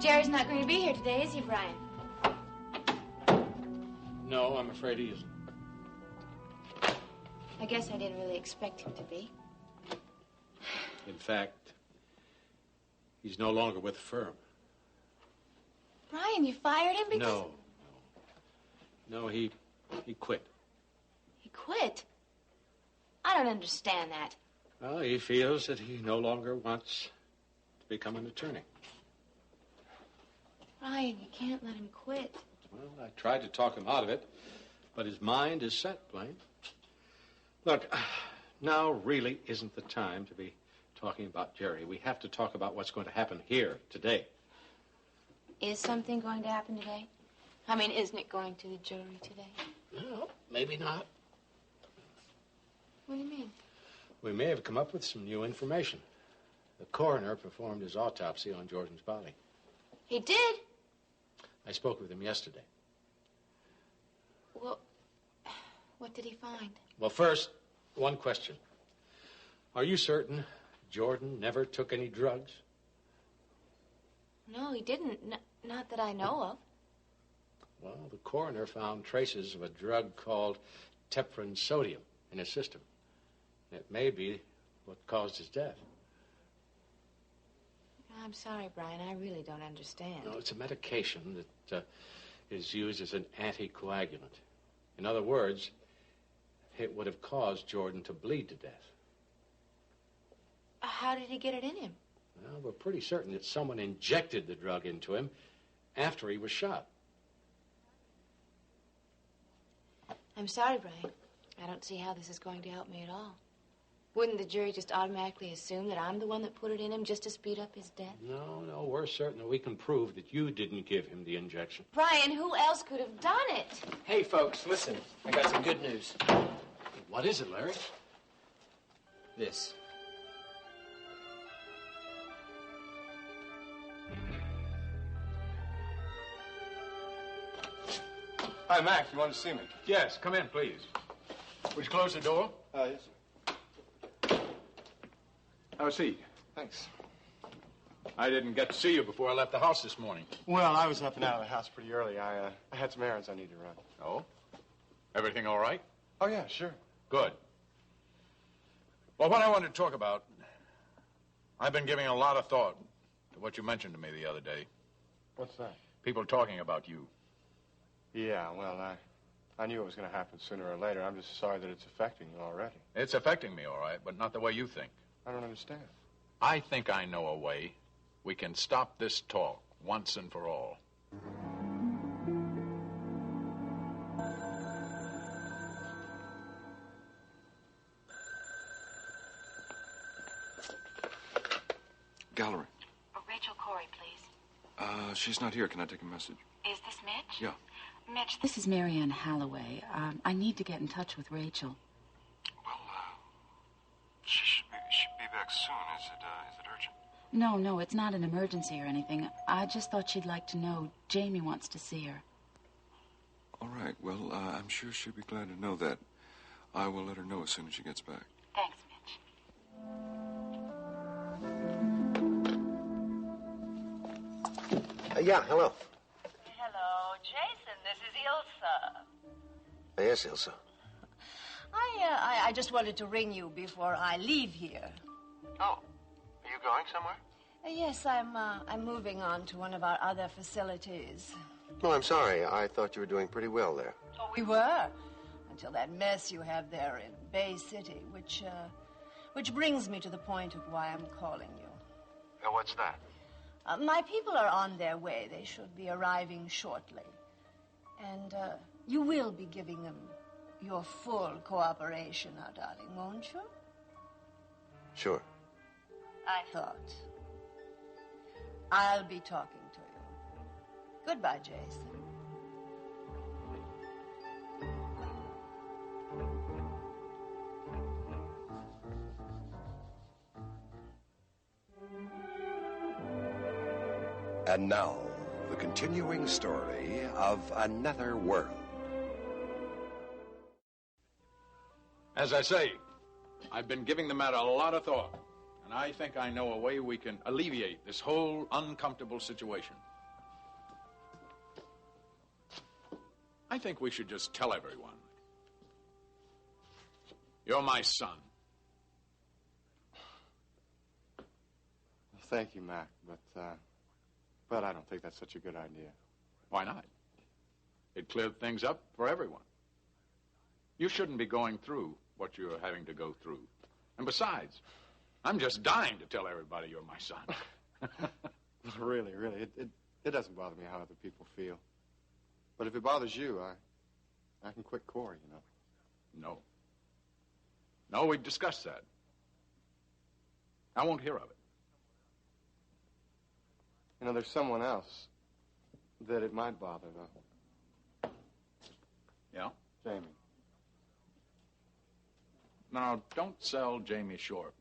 Jerry's not going to be here today, is he, Brian? No, I'm afraid he isn't. I guess I didn't really expect him to be. In fact, he's no longer with the firm. Brian, you fired him because... No, he quit. He quit? I don't understand that. Well, he feels that he no longer wants to become an attorney. Brian, you can't let him quit. Well, I tried to talk him out of it, but his mind is set, Blaine. Look, now really isn't the time to be talking about Jerry. We have to talk about what's going to happen here today. Is something going to happen today? I mean, isn't it going to the jury today? No, maybe not. What do you mean? We may have come up with some new information. The coroner performed his autopsy on Jordan's body. He did? I spoke with him yesterday. Well, what did he find? Well, first, one question. Are you certain Jordan never took any drugs? No, he didn't. Not that I know of. Well, the coroner found traces of a drug called teprin sodium in his system. It may be what caused his death. I'm sorry, Brian. I really don't understand. No, it's a medication that is used as an anticoagulant. In other words, it would have caused Jordan to bleed to death. How did he get it in him? Well, we're pretty certain that someone injected the drug into him after he was shot. I'm sorry, Brian. I don't see how this is going to help me at all. Wouldn't the jury just automatically assume that I'm the one that put it in him just to speed up his death? No, we're certain that we can prove that you didn't give him the injection. Brian, who else could have done it? Hey, folks, listen. I got some good news. What is it, Larry? This. Hi, Max. You want to see me? Yes, come in, please. Would you close the door? Yes, sir. Have a seat. Thanks. I didn't get to see you before I left the house this morning. Well, I was up and out of the house pretty early. I had some errands I need to run. Oh? Everything all right? Oh, yeah, sure. Good. Well, what I wanted to talk about, I've been giving a lot of thought to what you mentioned to me the other day. What's that? People talking about you. Yeah, well, I knew it was going to happen sooner or later. I'm just sorry that it's affecting you already. It's affecting me, all right, but not the way you think. I don't understand. I think I know a way we can stop this talk once and for all. Gallery. Rachel Corey, please. She's not here. Can I take a message? Is this Mitch? Yeah. Mitch, this is Marianne Holloway. I need to get in touch with Rachel. Well, she should be back soon. Is it urgent? No, it's not an emergency or anything. I just thought she'd like to know. Jamie wants to see her. All right. Well, I'm sure she'll be glad to know that. I will let her know as soon as she gets back. Thanks, Mitch. Yeah, hello. Hello, Jason. This is Ilsa. Yes, Ilsa. I just wanted to ring you before I leave here. Oh, are you going somewhere? Yes, I'm moving on to one of our other facilities. Oh, I'm sorry. I thought you were doing pretty well there. Oh, we were, until that mess you have there in Bay City, which brings me to the point of why I'm calling you. What's that? My people are on their way. They should be arriving shortly. And you will be giving them your full cooperation now, darling, won't you? Sure. I thought. I'll be talking to you. Goodbye, Jason. And now, the continuing story of Another World. As I say, I've been giving the matter a lot of thought, and I think I know a way we can alleviate this whole uncomfortable situation. I think we should just tell everyone. You're my son. Well, thank you, Mac, but I don't think that's such a good idea. Why not? It cleared things up for everyone. You shouldn't be going through what you're having to go through. And besides, I'm just dying to tell everybody you're my son. Really, it doesn't bother me how other people feel. But if it bothers you, I can quit Corey, you know. No, we discussed that. I won't hear of it. You know, there's someone else that it might bother, though. Yeah? Jamie. Now, don't sell Jamie short.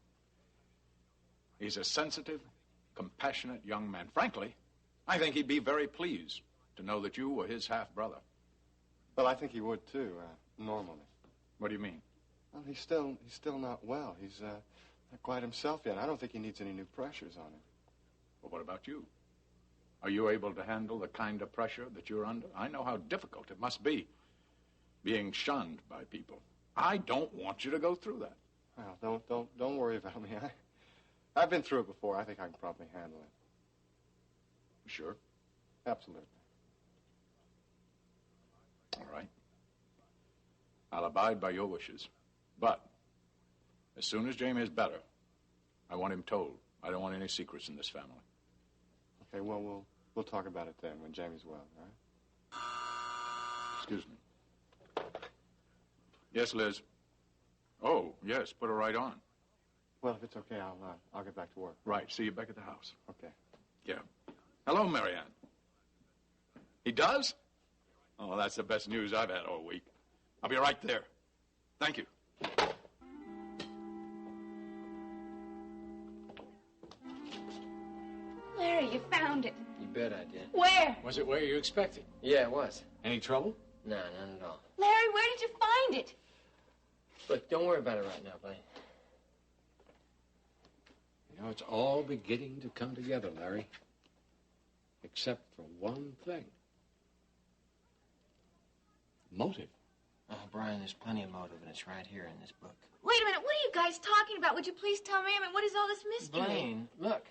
He's a sensitive, compassionate young man. Frankly, I think he'd be very pleased to know that you were his half-brother. Well, I think he would, too, normally. What do you mean? Well, he's still not well. He's not quite himself yet. I don't think he needs any new pressures on him. Well, what about you? Are you able to handle the kind of pressure that you're under? I know how difficult it must be, being shunned by people. I don't want you to go through that. Well, don't worry about me. I've been through it before. I think I can probably handle it. Sure? Absolutely. All right. I'll abide by your wishes. But as soon as Jamie is better, I want him told. I don't want any secrets in this family. Okay, well, we'll talk about it then when Jamie's well, all right? Excuse me. Yes, Liz. Oh, yes, put her right on. Well, if it's okay, I'll get back to work. Right, see you back at the house. Okay. Yeah. Hello, Marianne. He does? Oh, that's the best news I've had all week. I'll be right there. Thank you. Larry, you found it. You bet I did. Where? Was it where you expected? Yeah, it was. Any trouble? No, none at all. Larry, where did you find it? Look, don't worry about it right now, Blaine. You know, it's all beginning to come together, Larry. Except for one thing. Motive. Oh, Brian, there's plenty of motive, and it's right here in this book. Wait a minute, what are you guys talking about? Would you please tell me? I mean, what is all this mystery? Blaine, look.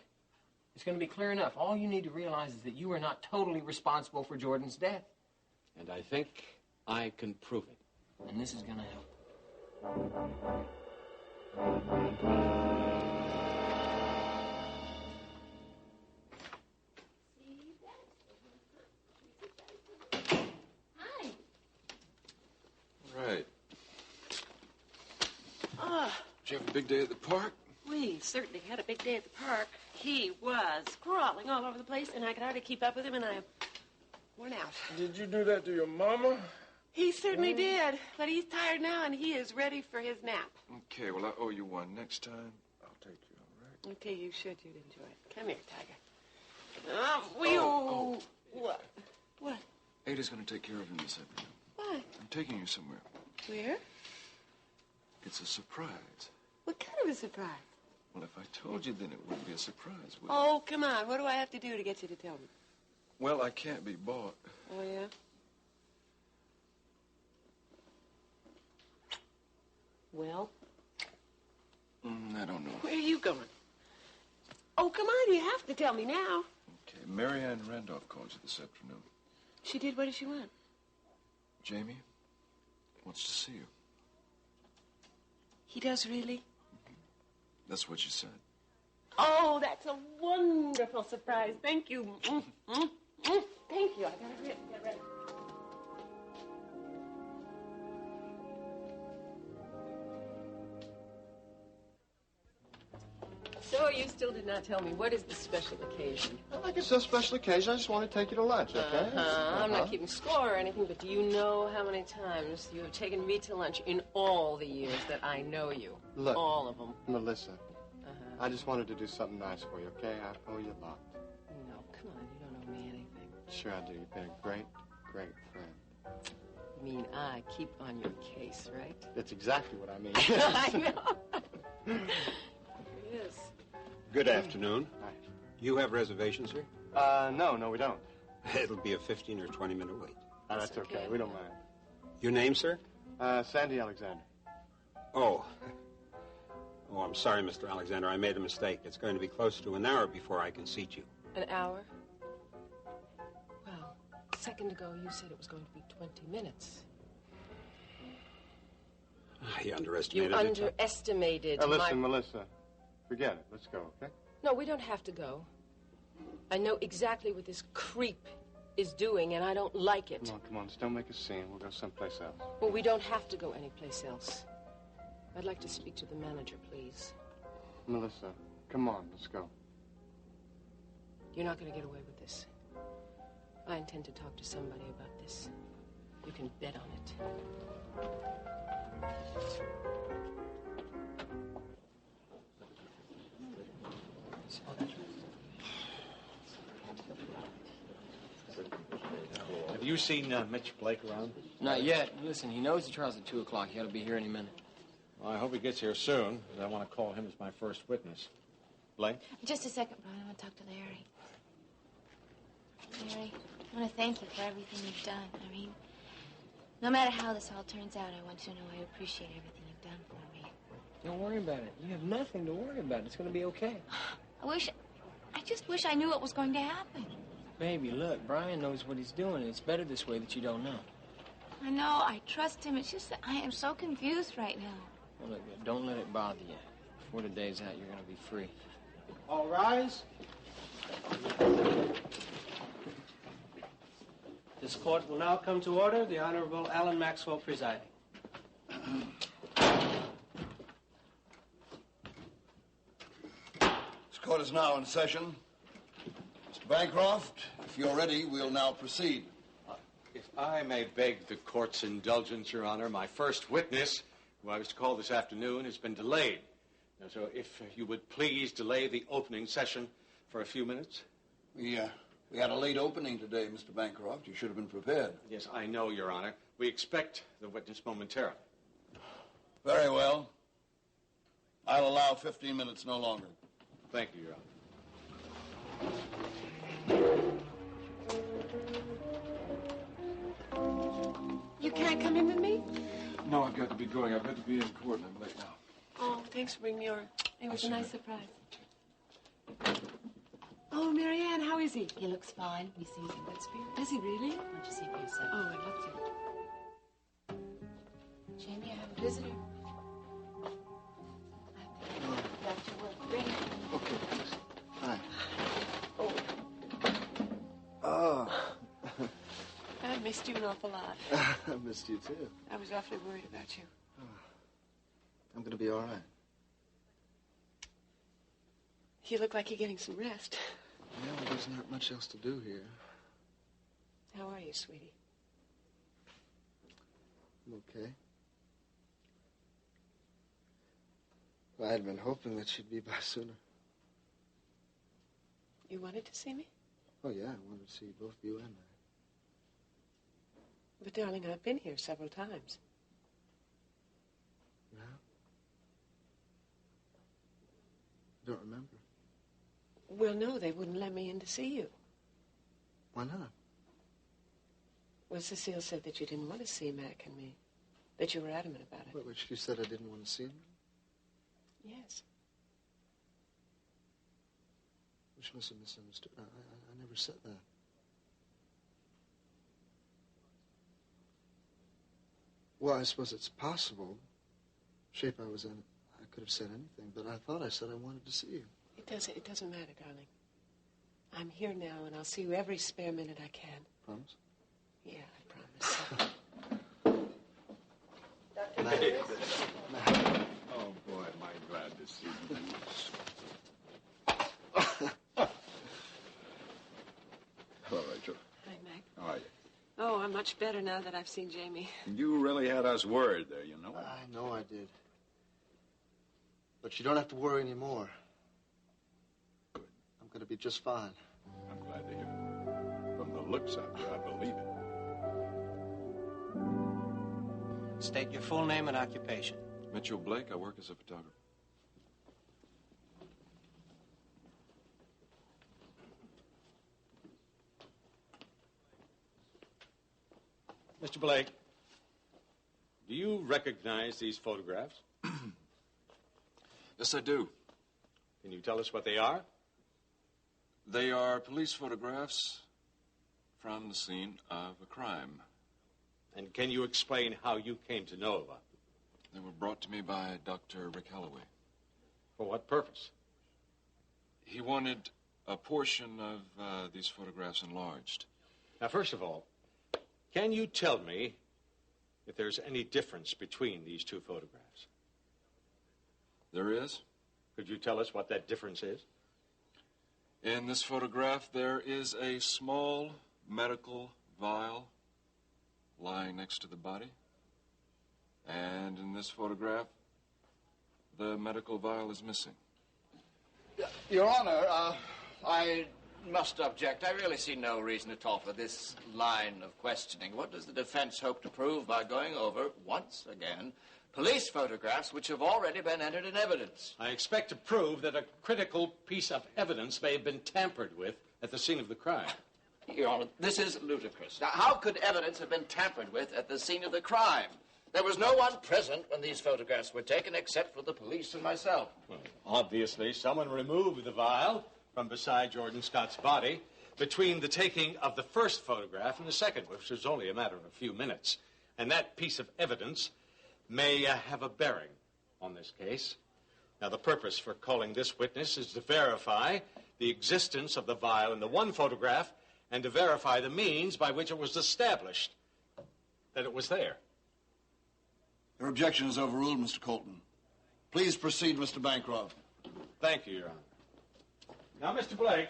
It's going to be clear enough. All you need to realize is that you are not totally responsible for Jordan's death. And I think I can prove it. And this is going to help. Hi. Right. Ah, Did you have a big day at the park? we certainly had a big day at the park. He was crawling all over the place, and I could hardly keep up with him, and I'm worn out. Did you do that to your mama? He certainly did, but he's tired now, and he is ready for his nap. Okay, well, I owe you one. Next time, I'll take you, all right? Okay, you should. You'd enjoy it. Come here, Tiger. What? What? Ada's going to take care of him this afternoon. What? I'm taking you somewhere. Where? It's a surprise. What kind of a surprise? Well, if I told you, then it wouldn't be a surprise, would it? Oh, come on. What do I have to do to get you to tell me? Well, I can't be bought. Oh, yeah? Well? I don't know. Where are you going? Oh, come on. You have to tell me now. Okay, Marianne Randolph called you this afternoon. She did? What did she want? Jamie wants to see you. He does, really? That's what she said. Oh, that's a wonderful surprise. Thank you. Thank you. I gotta get ready. So you still did not tell me, what is the special occasion? Like it's a special occasion. I just want to take you to lunch, okay? I'm not keeping score or anything, but do you know how many times you have taken me to lunch in all the years that I know you? Look, all of them. Melissa, I just wanted to do something nice for you, okay? I owe you a lot. No, come on, you don't owe me anything. Sure I do. You've been a great, great friend. You mean I keep on your case, right? That's exactly what I mean. I know. Yes. Good afternoon. Hi. You have reservations here? No, we don't. It'll be a 15 or 20 minute wait. That's okay. We don't mind. Your name, sir? Sandy Alexander. Oh. Oh, I'm sorry, Mr. Alexander. I made a mistake. It's going to be close to an hour before I can seat you. An hour? Well, a second ago you said it was going to be 20 minutes. He underestimated You it. underestimated Listen, Melissa, forget it. Let's go, okay? No, we don't have to go. I know exactly what this creep is doing, and I don't like it. Come on. Just don't make a scene. We'll go someplace else. Well, we don't have to go anyplace else. I'd like to speak to the manager, please. Melissa, come on. Let's go. You're not going to get away with this. I intend to talk to somebody about this. You can bet on it. Have you seen Mitch Blake around? Not yet. Listen, he knows the trial's at 2 o'clock. He ought to be here any minute. Well, I hope he gets here soon, because I want to call him as my first witness. Blaine? Just a second, Brian. I want to talk to Larry. Larry, I want to thank you for everything you've done. I mean, no matter how this all turns out, I want you to know I appreciate everything you've done for me. Don't worry about it. You have nothing to worry about. It's going to be okay. I just wish I knew what was going to happen. Baby, look, Brian knows what he's doing. It's better this way that you don't know. I know. I trust him. It's just that I am so confused right now. Well, look, don't let it bother you. Before the day's out, you're going to be free. All rise. This court will now come to order. The Honorable Alan Maxwell presiding. This court is now in session. Mr. Bancroft, if you're ready, we'll now proceed. If I may beg the court's indulgence, Your Honor, my first witness, who I was to call this afternoon, has been delayed. Now, so if you would please delay the opening session for a few minutes. We had a late opening today, Mr. Bancroft. You should have been prepared. Yes, I know, Your Honor. We expect the witness momentarily. Very well. I'll allow 15 minutes, no longer. Thank you, Your Honor. You can't come in with me? No, I've got to be going. I've got to be in court, and I'm late now. Oh, thanks for bringing me over. It was a nice surprise. Oh, Marianne, how is he? He looks fine. He seems in good spirits. Does he really? Why don't you see for yourself? Oh, I'd love to. Jamie, I have a visitor. Got your work ready. Okay, thanks. Hi. Oh. I missed you an awful lot. I missed you, too. I was awfully worried about you. I'm going to be all right. You look like you're getting some rest. Yeah, well, there's not much else to do here. How are you, sweetie? I'm okay. Well, I had been hoping that she'd be by sooner. You wanted to see me? Oh, yeah, I wanted to see both you and I. But, darling, I've been here several times. Yeah? I don't remember. Well, no, they wouldn't let me in to see you. Why not? Well, Cecile said that you didn't want to see Mac and me. That you were adamant about it. Which you said I didn't want to see him? Yes. Which must have misunderstood. I never said that. Well, I suppose it's possible. Shape I was in, I could have said anything, but I thought I said I wanted to see you. It doesn't matter, darling. I'm here now, and I'll see you every spare minute I can. Promise? Yeah, I promise. Oh, boy, am I glad to see you. Hello, Rachel. Hi, Mac. How are you? Oh, I'm much better now that I've seen Jamie. You really had us worried there, you know. I know I did. But you don't have to worry anymore. Good. I'm going to be just fine. I'm glad to hear it. From the looks of you, I believe it. State your full name and occupation. Mitchell Blake. I work as a photographer. Mr. Blake, do you recognize these photographs? Yes, I do. Can you tell us what they are? They are police photographs from the scene of a crime. And can you explain how you came to know about them? They were brought to me by Dr. Rick Holloway. For what purpose? He wanted a portion of these photographs enlarged. Now, first of all, can you tell me if there's any difference between these two photographs? There is. Could you tell us what that difference is? In this photograph, there is a small medical vial lying next to the body. And in this photograph, the medical vial is missing. Your Honor, I must object. I really see no reason at all for this line of questioning. What does the defense hope to prove by going over, once again, police photographs which have already been entered in evidence? I expect to prove that a critical piece of evidence may have been tampered with at the scene of the crime. Your Honor, this is ludicrous. Now, how could evidence have been tampered with at the scene of the crime? There was no one present when these photographs were taken except for the police and myself. Well, obviously, someone removed the vial from beside Jordan Scott's body between the taking of the first photograph and the second, which was only a matter of a few minutes. And that piece of evidence may have a bearing on this case. Now, the purpose for calling this witness is to verify the existence of the vial in the one photograph and to verify the means by which it was established that it was there. Your objection is overruled, Mr. Colton. Please proceed, Mr. Bancroft. Thank you, Your Honor. Now, Mr. Blake,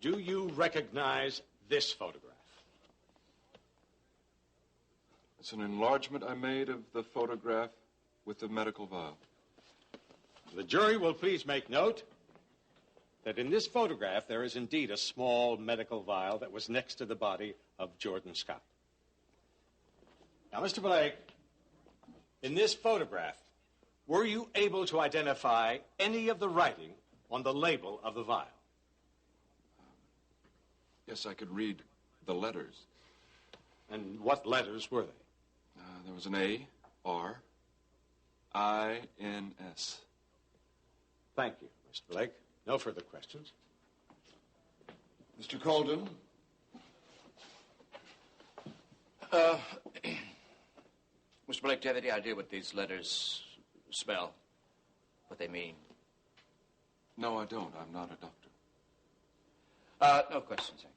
do you recognize this photograph? It's an enlargement I made of the photograph with the medical vial. The jury will please make note that in this photograph there is indeed a small medical vial that was next to the body of Jordan Scott. Now, Mr. Blake, in this photograph, were you able to identify any of the writing on the label of the vial? Yes, I could read the letters. And what letters were they? There was an A, R, I, N, S. Thank you, Mr. Blake. No further questions. Mr. Colton? Mr. Blake, do you have any idea what these letters spell? What they mean? No, I don't. I'm not a doctor. No questions, sir.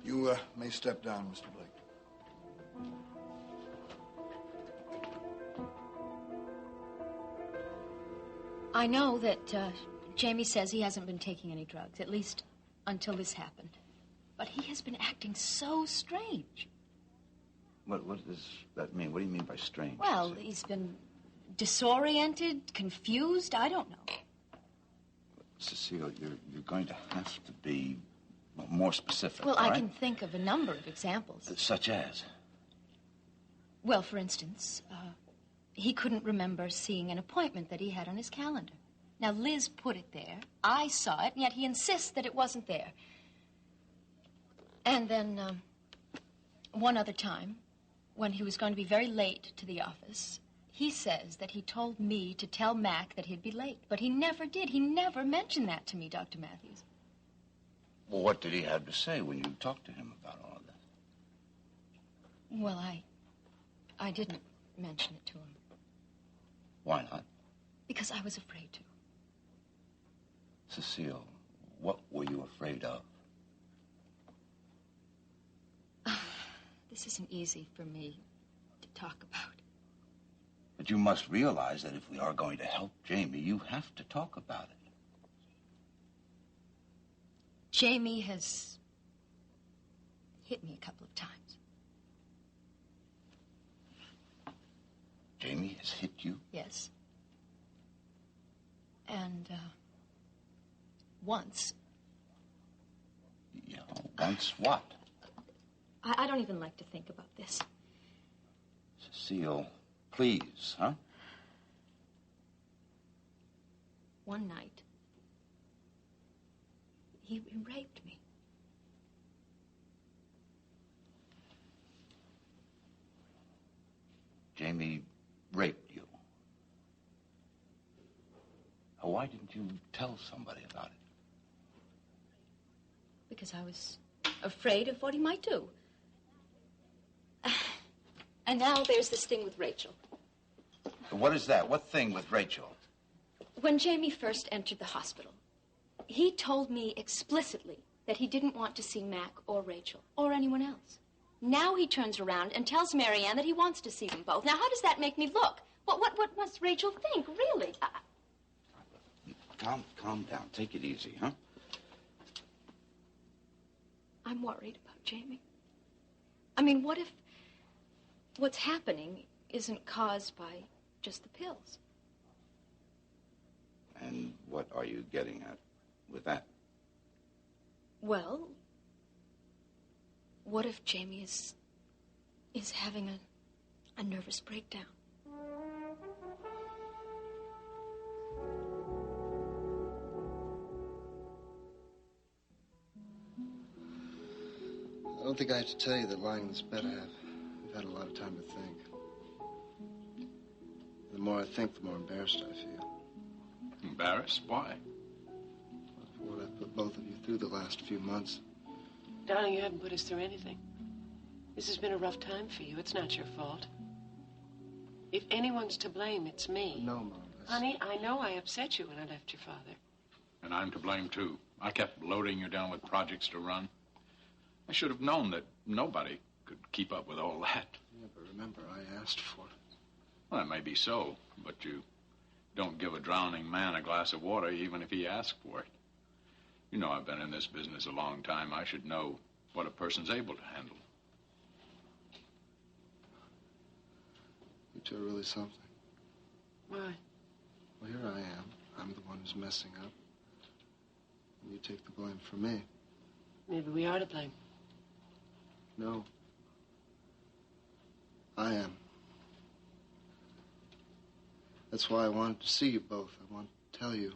You may step down, Mr. Blake. I know that Jamie says he hasn't been taking any drugs, at least until this happened. But he has been acting so strange. What does that mean? What do you mean by strange? Well, he's been disoriented, confused, I don't know. Cecile, you're going to have to be more specific. Well, all I right? can think of a number of examples. Such as? Well, for instance, he couldn't remember seeing an appointment that he had on his calendar. Now, Liz put it there. I saw it, and yet he insists that it wasn't there. And then, one other time, when he was going to be very late to the office, he says that he told me to tell Mac that he'd be late. But he never did. He never mentioned that to me, Dr. Matthews. Well, what did he have to say when you talked to him about all of that? Well, I didn't mention it to him. Why not? Because I was afraid to. Cecile, what were you afraid of? This isn't easy for me to talk about. But you must realize that if we are going to help Jamie, you have to talk about it. Jamie has hit me a couple of times. Jamie has hit you? Yes. And, once. You know, once what? I don't even like to think about this. Cecile, please, huh? One night, he raped me. Jamie raped you. Now, why didn't you tell somebody about it? Because I was afraid of what he might do. And now there's this thing with Rachel. What is that? What thing with Rachel? When Jamie first entered the hospital, he told me explicitly that he didn't want to see Mac or Rachel or anyone else. Now he turns around and tells Marianne that he wants to see them both. Now, how does that make me look? What must Rachel think, really? Calm down. Take it easy, huh? I'm worried about Jamie. I mean, what if what's happening isn't caused by just the pills? And what are you getting at with that? Well, what if Jamie is having a nervous breakdown? I don't think I have to tell you that lying in this bed I've had a lot of time to think. The more I think, the more embarrassed I feel. Embarrassed? Why? For what I've put both of you through the last few months. Darling, you haven't put us through anything. This has been a rough time for you. It's not your fault. If anyone's to blame, it's me. No, Mom. Honey, I know I upset you when I left your father. And I'm to blame, too. I kept loading you down with projects to run. I should have known that nobody could keep up with all that. Yeah, but remember, I asked for it. Well, that may be so, but you don't give a drowning man a glass of water even if he asks for it. You know I've been in this business a long time. I should know what a person's able to handle. You two are really something. Why? Well, here I am. I'm the one who's messing up. And you take the blame for me. Maybe we are to blame. No. I am. That's why I wanted to see you both. I want to tell you.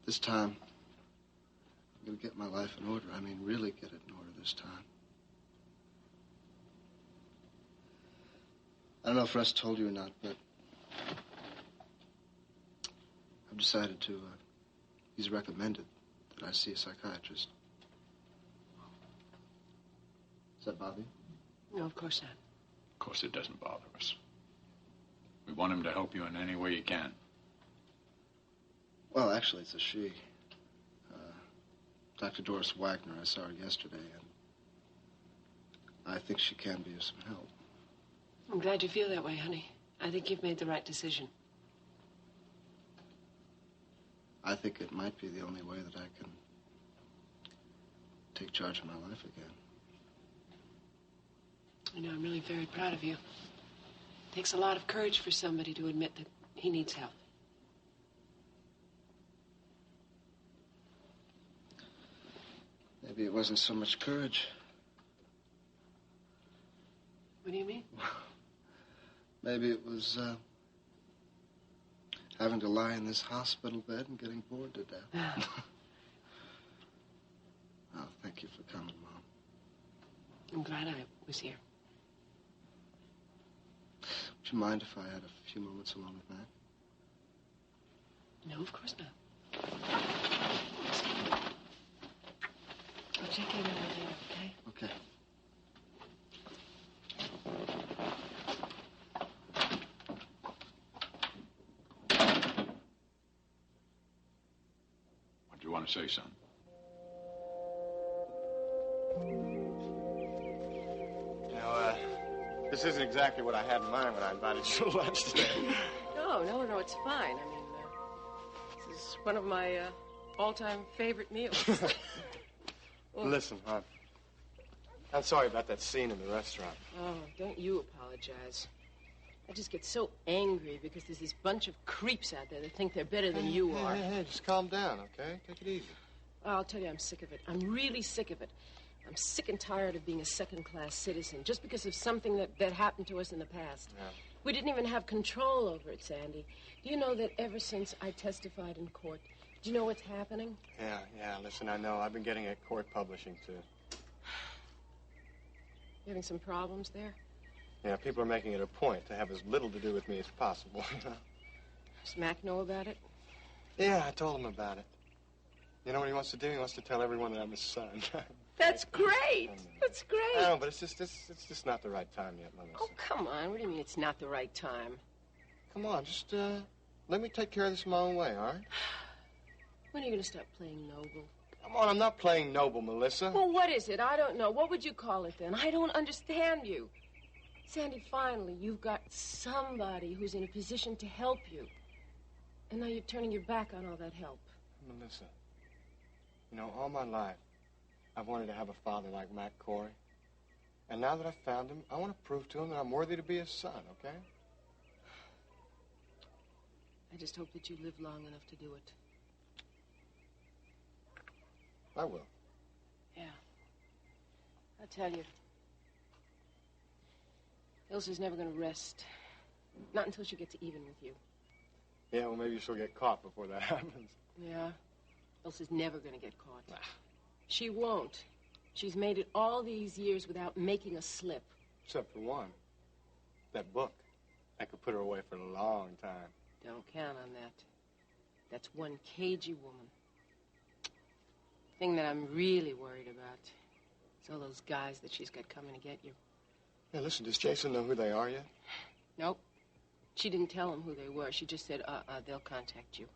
This time, I'm going to get my life in order. I mean, really get it in order this time. I don't know if Russ told you or not, but I've decided to, he's recommended that I see a psychiatrist. Does that bother you? No, of course not. Of course it doesn't bother us. We want him to help you in any way he can. Well, actually, it's a she. Dr. Doris Wagner, I saw her yesterday, and I think she can be of some help. I'm glad you feel that way, honey. I think you've made the right decision. I think it might be the only way that I can take charge of my life again. You know, I'm really very proud of you. It takes a lot of courage for somebody to admit that he needs help. Maybe it wasn't so much courage. What do you mean? Maybe it was having to lie in this hospital bed and getting bored to death. Oh, thank you for coming, Mom. I'm glad I was here. Would you mind if I had a few moments alone with Mac? No, of course not. I'll check in on you later, okay? Okay. What do you want to say, son? You know, this isn't exactly what I had in mind when I invited you to lunch today. No, it's fine. I mean, this is one of my all-time favorite meals. Well, listen, Hon. I'm sorry about that scene in the restaurant. Oh, don't you apologize. I just get so angry because there's this bunch of creeps out there that think they're better than you are. Hey, just calm down, okay? Take it easy. I'll tell you, I'm sick of it. I'm really sick of it. I'm sick and tired of being a second-class citizen just because of something that happened to us in the past. Yeah. We didn't even have control over it, Sandy. Do you know that ever since I testified in court, do you know what's happening? Yeah, listen, I know. I've been getting at court publishing, too. You having some problems there? Yeah, people are making it a point to have as little to do with me as possible, you know? Does Mac know about it? Yeah, I told him about it. You know what he wants to do? He wants to tell everyone that I'm his son. That's great. That's great. I know, but it's just not the right time yet, Melissa. Oh, come on. What do you mean it's not the right time? Come on, just let me take care of this my own way, all right? When are you going to start playing noble? Come on, I'm not playing noble, Melissa. Well, what is it? I don't know. What would you call it then? I don't understand you. Sandy, finally, you've got somebody who's in a position to help you. And now you're turning your back on all that help. Melissa, you know, all my life, I've wanted to have a father like Mac Corey. And now that I've found him, I want to prove to him that I'm worthy to be his son, okay? I just hope that you live long enough to do it. I will. Yeah. I tell you, Ilsa's never going to rest. Not until she gets even with you. Yeah, well, maybe she'll get caught before that happens. Yeah. Ilsa's never going to get caught. She won't. She's made it all these years without making a slip. Except for one. That book. I could put her away for a long time. Don't count on that. That's one cagey woman. The thing that I'm really worried about is all those guys that she's got coming to get you. Hey, listen, does Jason know who they are yet? Nope. She didn't tell him who they were. She just said, they'll contact you.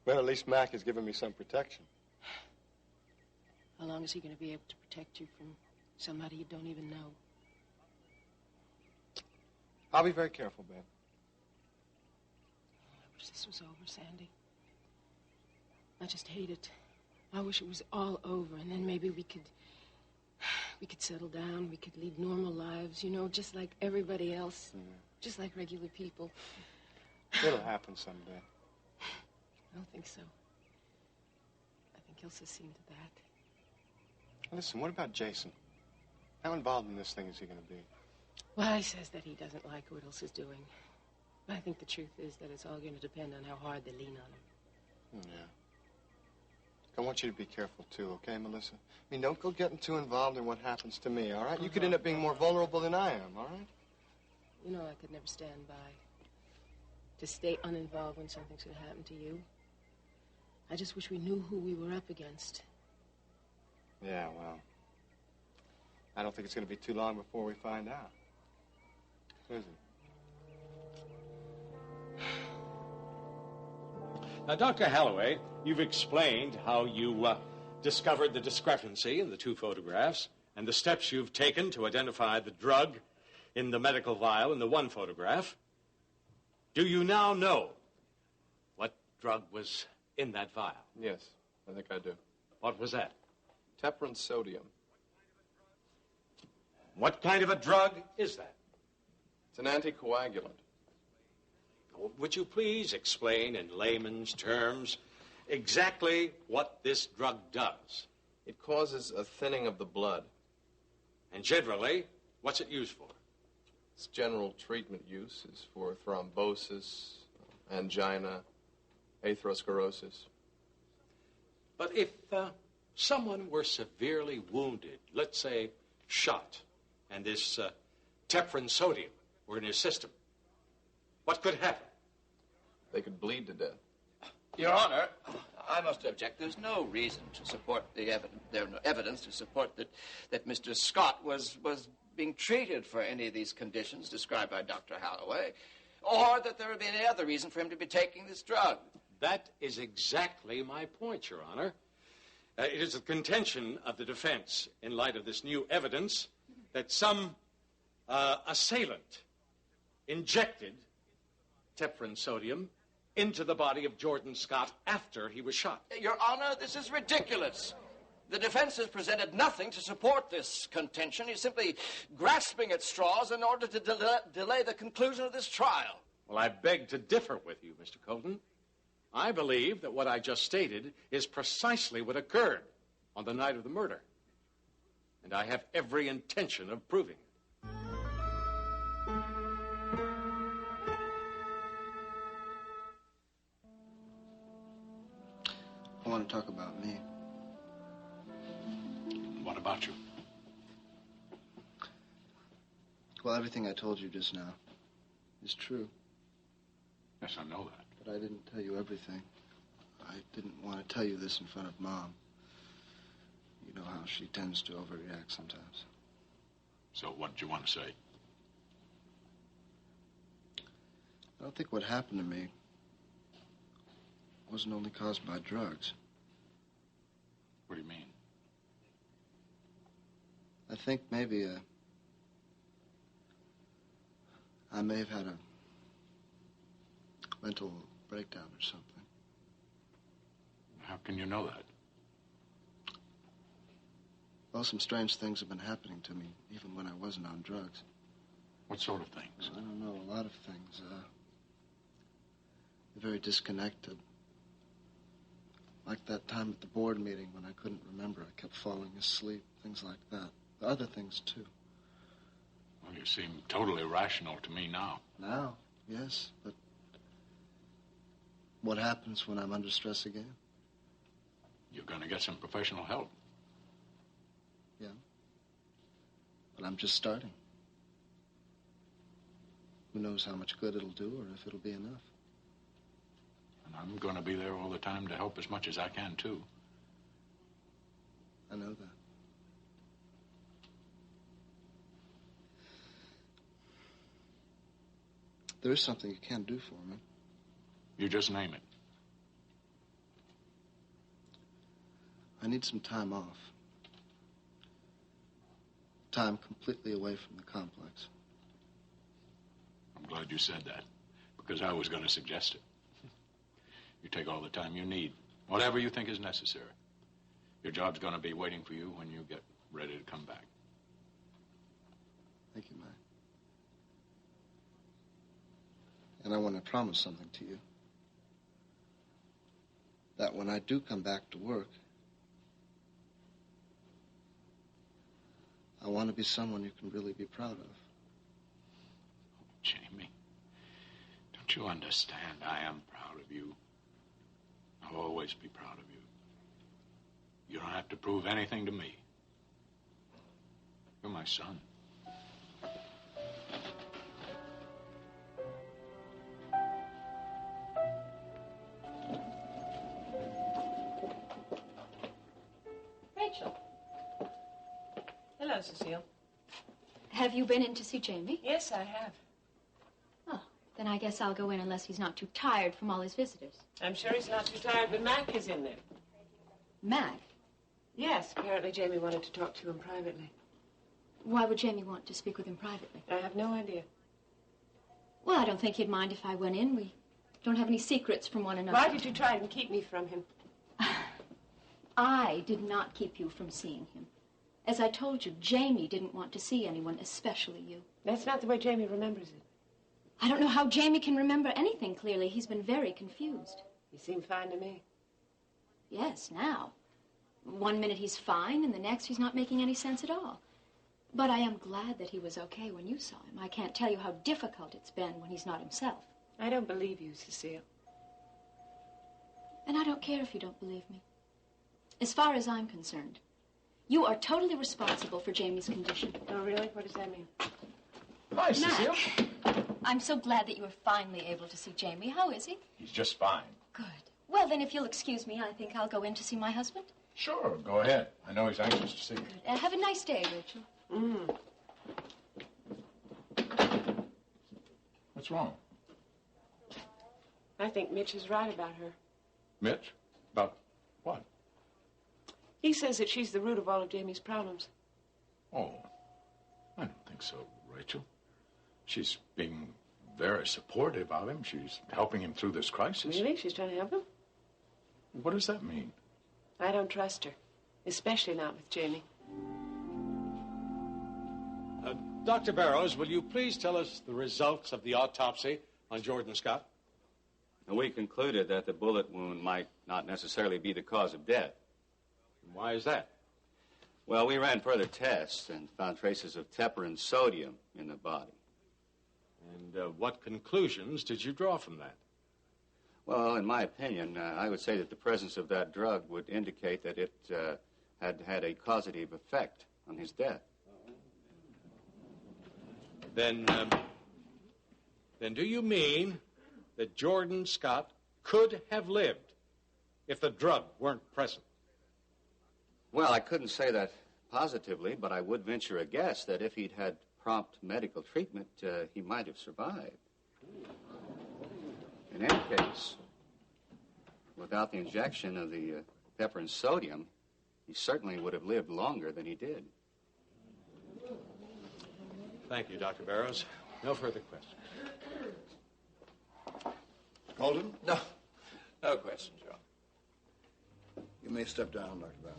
Well, at least Mac has given me some protection. How long is he going to be able to protect you from somebody you don't even know? I'll be very careful, Ben. I wish this was over, Sandy. I just hate it. I wish it was all over, and then maybe we could settle down. We could lead normal lives, you know, just like everybody else. Yeah. Just like regular people. It'll happen someday. I don't think so. I think Ilsa's seen to that. Listen, what about Jason? How involved in this thing is he going to be? Well, he says that he doesn't like what Ilsa's doing. But I think the truth is that it's all going to depend on how hard they lean on him. Yeah. I want you to be careful, too, okay, Melissa? I mean, don't go getting too involved in what happens to me, all right? You could end up being more vulnerable than I am, all right? You know I could never stand by. To stay uninvolved when something's going to happen to you. I just wish we knew who we were up against. Yeah, well, I don't think it's going to be too long before we find out. Is it? Now, Dr. Holloway, you've explained how you discovered the discrepancy in the two photographs and the steps you've taken to identify the drug in the medical vial in the one photograph. Do you now know what drug was in that vial? Yes, I think I do. What was that? Teprin sodium. What kind of a drug is that? It's an anticoagulant. Would you please explain in layman's terms exactly what this drug does? It causes a thinning of the blood. And generally, what's it used for? Its general treatment use is for thrombosis, angina, atherosclerosis. But if someone were severely wounded, let's say shot, and this Teprin sodium were in his system, what could happen? They could bleed to death. Your Honor, I must object. There's no reason to support the evidence. There's no evidence to support that Mr. Scott was being treated for any of these conditions described by Dr. Holloway, or that there would be any other reason for him to be taking this drug. That is exactly my point, Your Honor. It is the contention of the defense, in light of this new evidence, that some assailant injected Teprin sodium into the body of Jordan Scott after he was shot. Your Honor, this is ridiculous. The defense has presented nothing to support this contention. He's simply grasping at straws in order to delay the conclusion of this trial. Well, I beg to differ with you, Mr. Colton. I believe that what I just stated is precisely what occurred on the night of the murder. And I have every intention of proving it. I want to talk about me. What about you? Well, everything I told you just now is true. Yes, I know that. But I didn't tell you everything. I didn't want to tell you this in front of Mom. You know how she tends to overreact sometimes. So what do you want to say? I don't think what happened to me wasn't only caused by drugs. What do you mean? I think maybe I may have had a mental breakdown or something. How can you know that? Well, some strange things have been happening to me, even when I wasn't on drugs. What sort of things? I don't know, a lot of things. Very disconnected. Like that time at the board meeting when I couldn't remember. I kept falling asleep, things like that. Other things, too. Well, you seem totally rational to me now. Now, yes, but what happens when I'm under stress again? You're going to get some professional help. Yeah. But I'm just starting. Who knows how much good it'll do or if it'll be enough. And I'm going to be there all the time to help as much as I can, too. I know that. There is something you can do for me. You just name it. I need some time off. Time completely away from the complex. I'm glad you said that, because I was going to suggest it. You take all the time you need, whatever you think is necessary. Your job's going to be waiting for you when you get ready to come back. Thank you, Mike. And I want to promise something to you. That when I do come back to work, I want to be someone you can really be proud of. Oh, Jamie, don't you understand? I am proud of you. I'll always be proud of you. You don't have to prove anything to me. You're my son. Rachel. Hello, Cecile. Have you been in to see Jamie? Yes, I have. Oh, then I guess I'll go in unless he's not too tired from all his visitors. I'm sure he's not too tired, but Mac is in there. Mac? Yes, apparently Jamie wanted to talk to him privately. Why would Jamie want to speak with him privately? I have no idea. Well, I don't think he'd mind if I went in. We don't have any secrets from one another. Why did you try and keep me from him? I did not keep you from seeing him. As I told you, Jamie didn't want to see anyone, especially you. That's not the way Jamie remembers it. I don't know how Jamie can remember anything clearly. He's been very confused. You seem fine to me. Yes, now. One minute he's fine, and the next he's not making any sense at all. But I am glad that he was okay when you saw him. I can't tell you how difficult it's been when he's not himself. I don't believe you, Cecile. And I don't care if you don't believe me. As far as I'm concerned, you are totally responsible for Jamie's condition. Oh, really? What does that mean? Hi, Cecile. I'm so glad that you were finally able to see Jamie. How is he? He's just fine. Good. Well, then, if you'll excuse me, I think I'll go in to see my husband. Sure, go ahead. I know he's anxious to see you. Good. Have a nice day, Rachel. What's wrong? I think Mitch is right about her. Mitch? About what? He says that she's the root of all of Jamie's problems. Oh, I don't think so, Rachel. She's being very supportive of him. She's helping him through this crisis. Really? She's trying to help him? What does that mean? I don't trust her, especially not with Jamie. Dr. Barrows, will you please tell us the results of the autopsy on Jordan Scott? We concluded that the bullet wound might not necessarily be the cause of death. Why is that? Well, we ran further tests and found traces of teparin sodium in the body. And what conclusions did you draw from that? Well, in my opinion, I would say that the presence of that drug would indicate that it had had a causative effect on his death. Then do you mean that Jordan Scott could have lived if the drug weren't present? Well, I couldn't say that positively, but I would venture a guess that if he'd had prompt medical treatment, he might have survived. In any case, without the injection of the pepper and sodium, he certainly would have lived longer than he did. Thank you, Dr. Barrows. No further questions. Colton? No questions, Your Honor. You may step down, Dr. Barrows.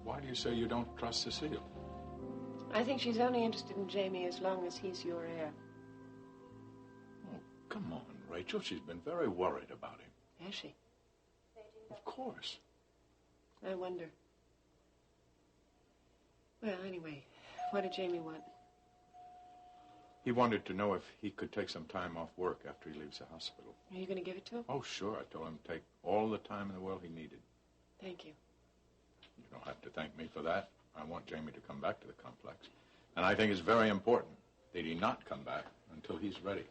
Why do you say you don't trust Cecile? I think she's only interested in Jamie as long as he's your heir. Oh, come on, Rachel. She's been very worried about him. Has she? Of course. I wonder. Well, anyway, what did Jamie want? He wanted to know if he could take some time off work after he leaves the hospital. Are you going to give it to him? Oh, sure. I told him to take all the time in the world he needed. Thank you. You don't have to thank me for that. I want Jamie to come back to the complex. And I think it's very important that he not come back until he's ready.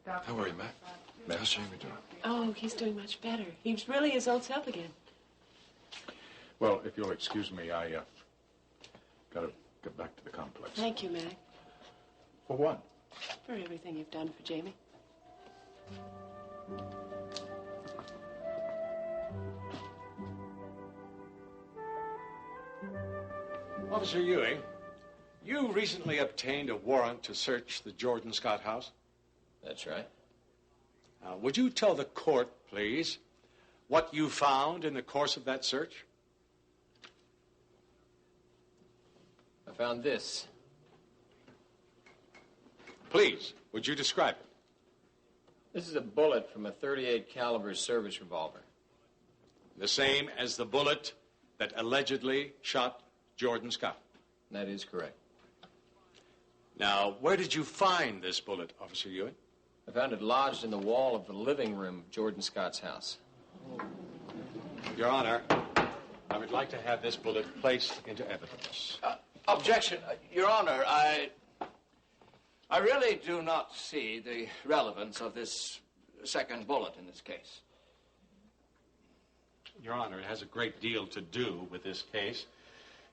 How are you, Mac? How's Jamie doing? Oh, he's doing much better. He's really his old self again. Well, if you'll excuse me, I got to get back to the complex. Thank you, Mac. For what? For everything you've done for Jamie. Officer Ewing, you recently obtained a warrant to search the Jordan Scott house. That's right. Would you tell the court, please, what you found in the course of that search? I found this. Please, would you describe it? This is a bullet from a .38 caliber service revolver. The same as the bullet that allegedly shot Jordan Scott. That is correct. Now, where did you find this bullet, Officer Ewing? I found it lodged in the wall of the living room of Jordan Scott's house. Your Honor, I would like to have this bullet placed into evidence. Objection. Your Honor, I really do not see the relevance of this second bullet in this case. Your Honor, it has a great deal to do with this case,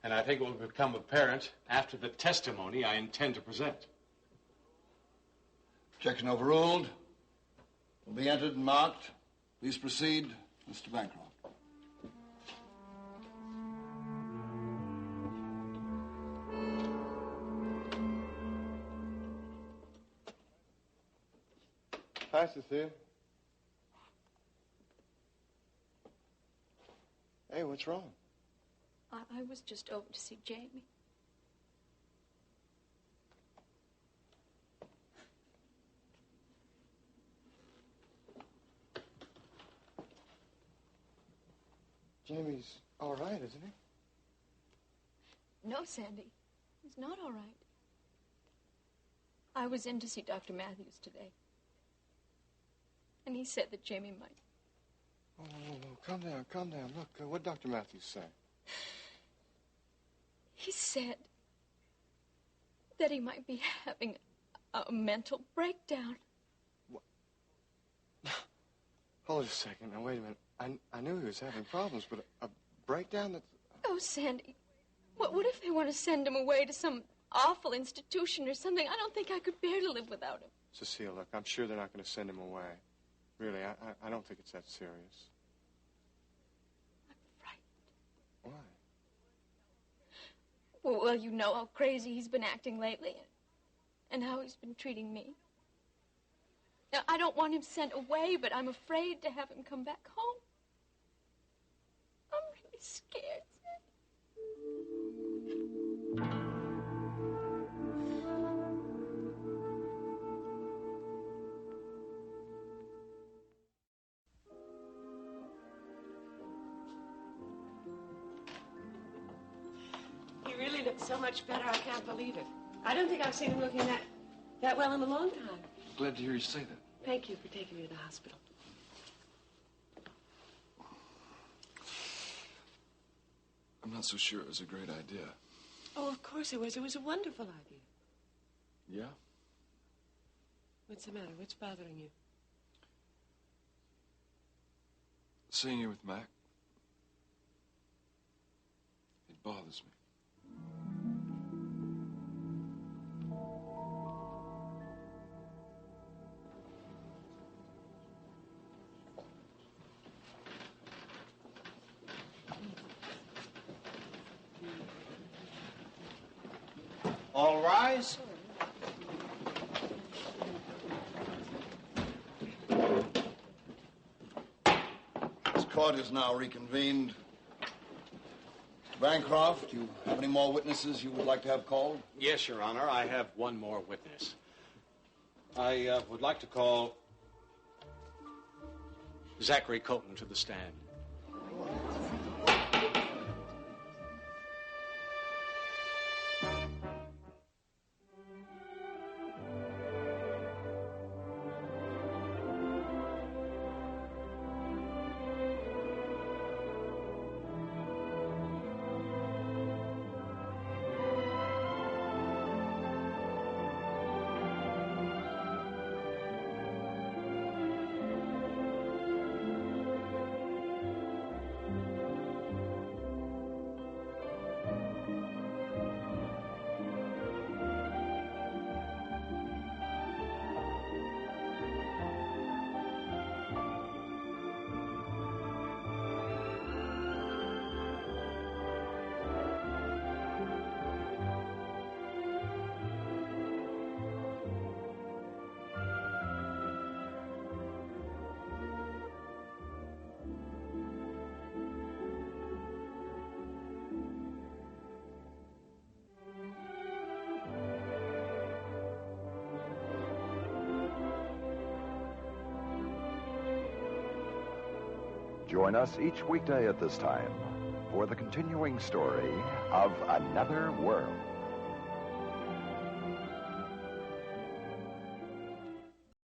and I think it will become apparent after the testimony I intend to present. Objection overruled. Will be entered and marked. Please proceed, Mr. Bancroft. Hi, Cecile. Hey, what's wrong? I was just over to see Jamie. Jamie's all right, isn't he? No, Sandy. He's not all right. I was in to see Dr. Matthews today. And he said that Jamie might. Oh, calm down, calm down. Look, what did Dr. Matthews say? He said that he might be having a mental breakdown. What? Hold it a second. Now, wait a minute. I knew he was having problems, but a breakdown that's... Oh, Sandy, what if they want to send him away to some awful institution or something? I don't think I could bear to live without him. Cecile, look, I'm sure they're not going to send him away. Really, I don't think it's that serious. I'm frightened. Why? Well, you know how crazy he's been acting lately and how he's been treating me. Now, I don't want him sent away, but I'm afraid to have him come back home. I'm really scared. He really looks so much better, I can't believe it. I don't think I've seen him looking that well in a long time. Glad to hear you say that. Thank you for taking me to the hospital. not so sure it was a great idea. Oh, of course it was. It was a wonderful idea. Yeah? What's the matter? What's bothering you? Seeing you with Mac. It bothers me. All rise. This court is now reconvened. Mr. Bancroft, do you have any more witnesses you would like to have called? Yes, Your Honor. I have one more witness. I would like to call Zachary Copeland to the stand. Join us each weekday at this time for the continuing story of Another World.